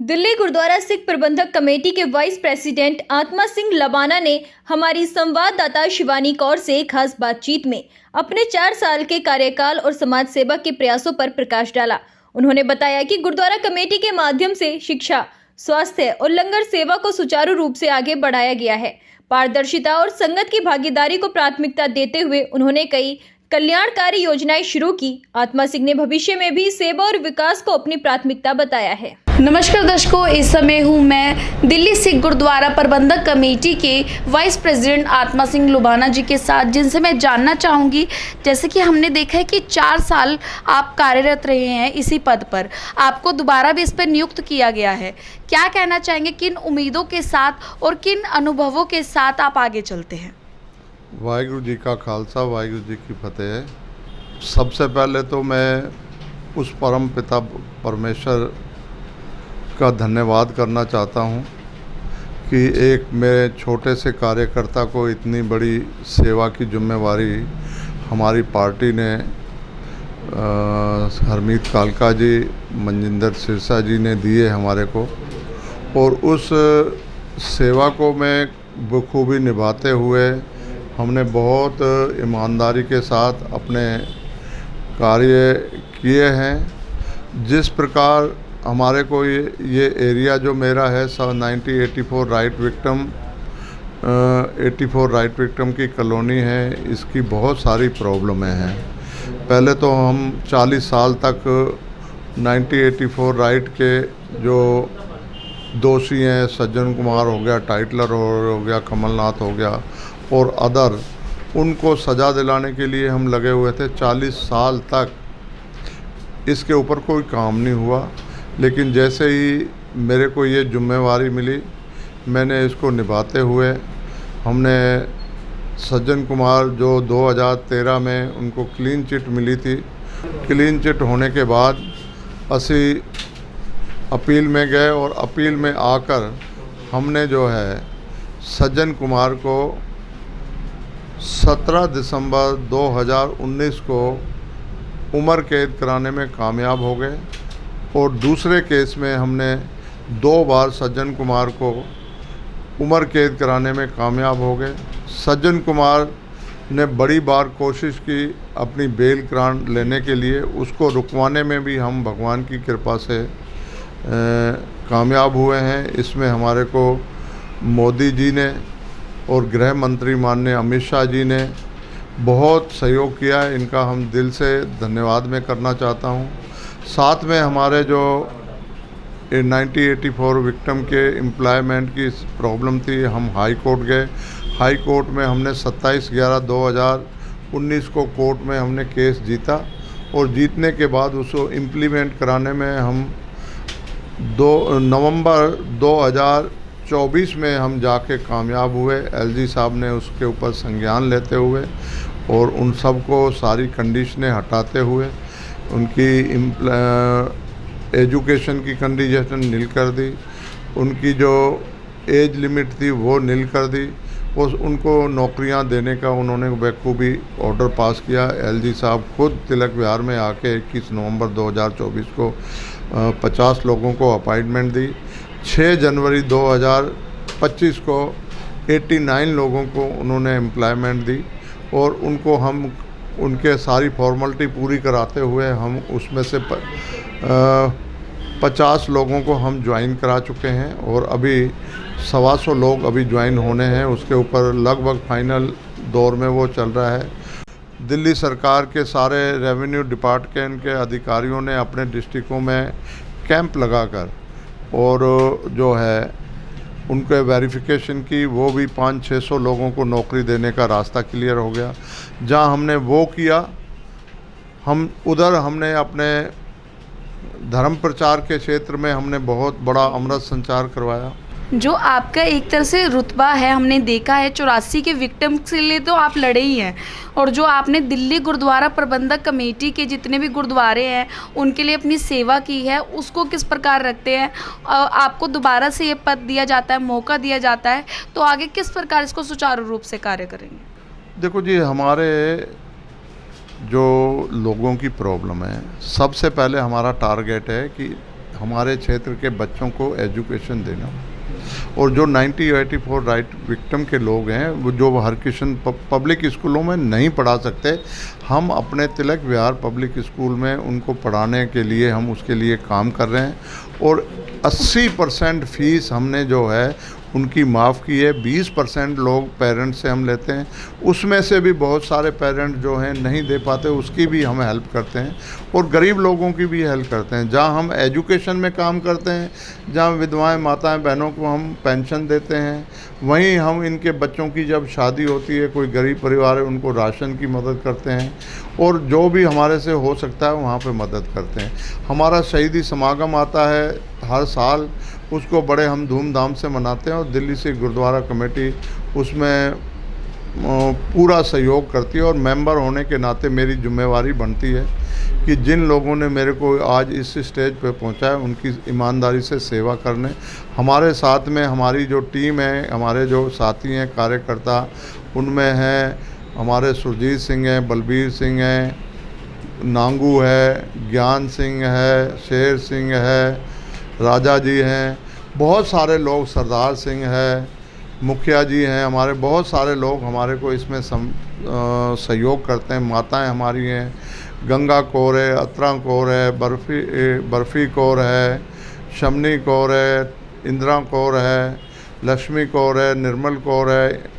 दिल्ली गुरुद्वारा सिख प्रबंधक कमेटी के vice president आत्मा सिंह लबाना ने हमारी संवाददाता शिवानी कौर से खास बातचीत में अपने 4 साल के कार्यकाल और समाज सेवा के प्रयासों पर प्रकाश डाला। उन्होंने बताया कि गुरुद्वारा कमेटी के माध्यम से शिक्षा, स्वास्थ्य और लंगर सेवा को सुचारू रूप से आगे बढ़ाया गया है। पारदर्शिता और संगत की भागीदारी को प्राथमिकता देते हुए उन्होंने कई कल्याणकारी योजनाएं शुरू की। आत्मा सिंह ने भविष्य में भी सेवा और विकास को अपनी प्राथमिकता बताया है। नमस्कार दर्शकों, इस समय हूँ मैं दिल्ली सिख गुरुद्वारा प्रबंधक कमेटी के वाइस प्रेसिडेंट आत्मा सिंह लुबाना जी के साथ, जिनसे मैं जानना चाहूँगी, जैसे कि हमने देखा है कि 4 साल आप कार्यरत रहे हैं इसी पद पर, आपको दोबारा भी इस पर नियुक्त किया गया है। क्या कहना चाहेंगे, किन उम्मीदों के साथ और किन अनुभवों के साथ आप आगे चलते हैं? वाहिगुरु जी का खालसा, वाहिगुरु जी की फतेह। सबसे पहले तो मैं उस परम पिता परमेश्वर का धन्यवाद करना चाहता हूँ कि एक मेरे छोटे से कार्यकर्ता को इतनी बड़ी सेवा की जिम्मेवारी हमारी पार्टी ने हरमीत कालका जी, मनजिंदर सिरसा जी ने दी है हमारे को, और उस सेवा को मैं बखूबी निभाते हुए हमने बहुत ईमानदारी के साथ अपने कार्य किए हैं। जिस प्रकार हमारे को ये एरिया जो मेरा है 1984 राइट विक्टिम 84 राइट विक्टिम की कॉलोनी है, इसकी बहुत सारी प्रॉब्लमें हैं। पहले तो हम 40 साल तक 1984 राइट के जो दोषी हैं, सज्जन कुमार हो गया, टाइटलर हो गया, कमलनाथ हो गया और अदर, उनको सज़ा दिलाने के लिए हम लगे हुए थे। 40 साल तक इसके ऊपर कोई काम नहीं हुआ, लेकिन जैसे ही मेरे को ये जिम्मेवारी मिली, मैंने इसको निभाते हुए हमने सज्जन कुमार जो 2013 में उनको क्लीन चिट मिली थी, क्लीन चिट होने के बाद असी अपील में गए और अपील में आकर हमने जो है सज्जन कुमार को 17 दिसंबर 2019 को उम्र कैद कराने में कामयाब हो गए। और दूसरे केस में हमने 2 बार सज्जन कुमार को उम्र कैद कराने में कामयाब हो गए। सज्जन कुमार ने बड़ी बार कोशिश की अपनी बेल ग्रांट लेने के लिए, उसको रुकवाने में भी हम भगवान की कृपा से कामयाब हुए हैं। इसमें हमारे को मोदी जी ने और गृह मंत्री माननीय अमित शाह जी ने बहुत सहयोग किया है, इनका हम दिल से धन्यवाद मैं करना चाहता हूँ। साथ में हमारे जो 1984 विक्टिम के एम्प्लॉयमेंट की प्रॉब्लम थी, हम हाई कोर्ट गए। हाई कोर्ट में हमने 27/11/2019 को कोर्ट में हमने केस जीता, और जीतने के बाद उसको इम्प्लीमेंट कराने में हम 2 नवंबर 2024 में हम जाके कामयाब हुए। एलजी साहब ने उसके ऊपर संज्ञान लेते हुए और उन सब को सारी कंडीशनें हटाते हुए उनकी एजुकेशन की कंडीशन नील कर दी, उनकी जो एज लिमिट थी वो नील कर दी, और उनको नौकरियां देने का उन्होंने बखूबी ऑर्डर पास किया। एलजी साहब खुद तिलक विहार में आके 21 नवंबर 2024 को 50 लोगों को अपॉइंटमेंट दी। 6 जनवरी 2025 को 89 लोगों को उन्होंने एम्प्लॉयमेंट दी, और उनको हम उनके सारी फॉर्मेलिटी पूरी कराते हुए हम उसमें से 50 लोगों को हम ज्वाइन करा चुके हैं, और अभी 125 लोग अभी ज्वाइन होने हैं। उसके ऊपर लगभग फाइनल दौर में वो चल रहा है। दिल्ली सरकार के सारे रेवेन्यू डिपार्टमेंट के अधिकारियों ने अपने डिस्ट्रिक्टों में कैंप लगाकर और जो है उनके वेरिफिकेशन की, वो भी 500-600 लोगों को नौकरी देने का रास्ता क्लियर हो गया। जहां हमने वो किया, हम उधर हमने अपने धर्म प्रचार के क्षेत्र में हमने बहुत बड़ा अमृत संचार करवाया। जो आपका एक तरह से रुतबा है, हमने देखा है 84 के विक्टिम के लिए तो आप लड़े ही हैं, और जो आपने दिल्ली गुरुद्वारा प्रबंधक कमेटी के जितने भी गुरुद्वारे हैं उनके लिए अपनी सेवा की है, उसको किस प्रकार रखते हैं? आपको दोबारा से ये पद दिया जाता है, मौका दिया जाता है, तो आगे किस प्रकार इसको सुचारू रूप से कार्य करेंगे? देखो जी, हमारे जो लोगों की प्रॉब्लम है, सबसे पहले हमारा टारगेट है कि हमारे क्षेत्र के बच्चों को एजुकेशन देना। और जो 1984 राइट विक्टिम के लोग हैं, वो जो हरकिशन पब्लिक स्कूलों में नहीं पढ़ा सकते, हम अपने तिलक विहार पब्लिक स्कूल में उनको पढ़ाने के लिए हम उसके लिए काम कर रहे हैं। और 80% फ़ीस हमने जो है उनकी माफ़ की है। 20% लोग पेरेंट्स से हम लेते हैं, उसमें से भी बहुत सारे पेरेंट्स जो हैं नहीं दे पाते, उसकी भी हम हेल्प करते हैं। और गरीब लोगों की भी हेल्प करते हैं। जहाँ हम एजुकेशन में काम करते हैं, जहाँ विधवाएं माताएं बहनों को हम पेंशन देते हैं, वहीं हम इनके बच्चों की जब शादी होती है, कोई गरीब परिवार है, उनको राशन की मदद करते हैं। और जो भी हमारे से हो सकता है वहाँ पे मदद करते हैं। हमारा शहीदी समागम आता है हर साल, उसको बड़े हम धूमधाम से मनाते हैं। और दिल्ली सिख गुरुद्वारा कमेटी उसमें पूरा सहयोग करती है। और मेंबर होने के नाते मेरी जिम्मेवारी बनती है कि जिन लोगों ने मेरे को आज इस स्टेज पे पहुंचाया, उनकी ईमानदारी से सेवा करने। हमारे साथ में हमारी जो टीम है, हमारे जो साथी हैं कार्यकर्ता, उनमें हैं हमारे सुरजीत सिंह हैं, बलबीर सिंह हैं, नांगू है, ज्ञान सिंह है, शेर सिंह है, राजा जी हैं, बहुत सारे लोग, सरदार सिंह है, मुखिया जी हैं, हमारे बहुत सारे लोग हमारे को इसमें सहयोग करते हैं। माताएं हमारी हैं, गंगा कौर है, अतरा कौर है, बर्फ़ी कौर है, शमनी कौर है, इंदिरा कौर है, लक्ष्मी कौर है, निर्मल कौर है,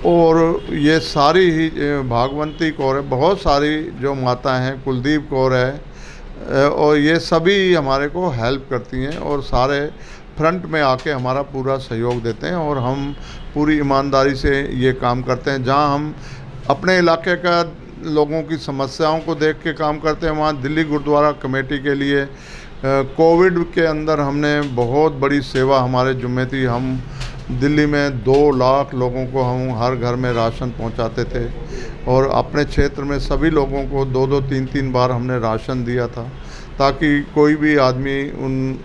और ये सारी ही भागवंती कौर है, बहुत सारी जो माता हैं, कुलदीप कौर है। और ये सभी हमारे को हेल्प करती हैं और सारे फ्रंट में आके हमारा पूरा सहयोग देते हैं। और हम पूरी ईमानदारी से ये काम करते हैं। जहाँ हम अपने इलाके का लोगों की समस्याओं को देख के काम करते हैं, वहाँ दिल्ली गुरुद्वारा कमेटी के लिए कोविड के अंदर हमने बहुत बड़ी सेवा हमारे जुम्मे थी। हम दिल्ली में 2 लाख लोगों को हम हर घर में राशन पहुंचाते थे। और अपने क्षेत्र में सभी लोगों को 2-2, 3-3 बार हमने राशन दिया था, ताकि कोई भी आदमी उन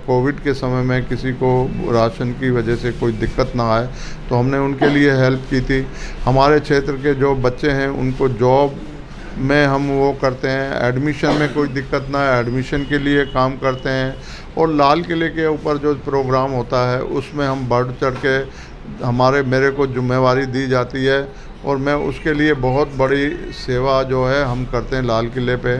कोविड के समय में किसी को राशन की वजह से कोई दिक्कत ना आए, तो हमने उनके लिए हेल्प की थी। हमारे क्षेत्र के जो बच्चे हैं उनको जॉब में हम वो करते हैं, एडमिशन में कोई दिक्कत ना है, एडमिशन के लिए काम करते हैं। और लाल किले के ऊपर जो प्रोग्राम होता है उसमें हम बढ़ चढ़ के मेरे को जिम्मेवारी दी जाती है, और मैं उसके लिए बहुत बड़ी सेवा जो है हम करते हैं लाल किले पे,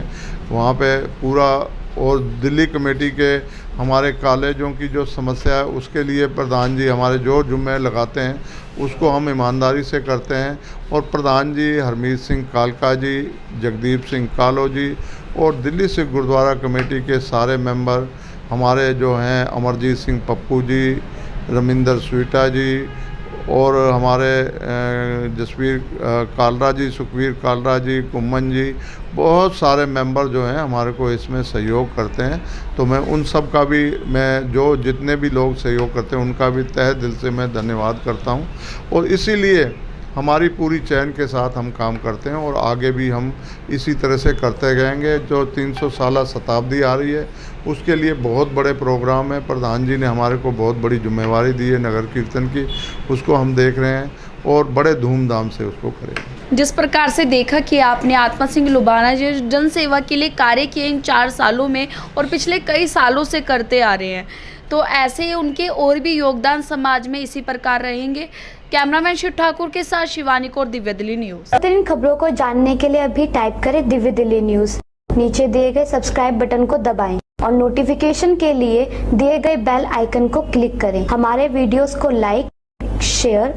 वहाँ पे पूरा। और दिल्ली कमेटी के हमारे कॉलेजों की जो समस्या है उसके लिए प्रधान जी हमारे जो जुम्मे लगाते हैं उसको हम ईमानदारी से करते हैं। और प्रधान जी हरमीत सिंह कालका जी, जगदीप सिंह कालो जी, और दिल्ली सिख गुरुद्वारा कमेटी के सारे मेंबर हमारे जो हैं, अमरजीत सिंह पप्पू जी, रमिंदर स्वीटा जी, और हमारे जसवीर कालरा जी, सुखवीर कालरा जी, कुम्मन जी, बहुत सारे मेंबर जो हैं हमारे को इसमें सहयोग करते हैं। तो मैं उन सब का भी, मैं जो जितने भी लोग सहयोग करते हैं उनका भी तहे दिल से मैं धन्यवाद करता हूं। और इसीलिए हमारी पूरी चैन के साथ हम काम करते हैं और आगे भी हम इसी तरह से करते रहेंगे। जो 300 साला शताब्दी आ रही है उसके लिए बहुत बड़े प्रोग्राम है, प्रधान जी ने हमारे को बहुत बड़ी जिम्मेवारी दी है नगर कीर्तन की, उसको हम देख रहे हैं और बड़े धूमधाम से उसको करेंगे। जिस प्रकार से देखा कि आपने आत्मा सिंह लुबाना जी जन सेवा के लिए कार्य किए इन 4 सालों में और पिछले कई सालों से करते आ रहे हैं, तो ऐसे ही उनके और भी योगदान समाज में इसी प्रकार रहेंगे। कैमरामैन शिव ठाकुर के साथ शिवानी कौर, दिव्य दिल्ली न्यूज़। इन खबरों को जानने के लिए अभी टाइप करें दिव्य दिल्ली न्यूज़। नीचे दिए गए सब्सक्राइब बटन को दबाएं और नोटिफिकेशन के लिए दिए गए बेल आइकन को क्लिक करें। हमारे वीडियोस को लाइक, शेयर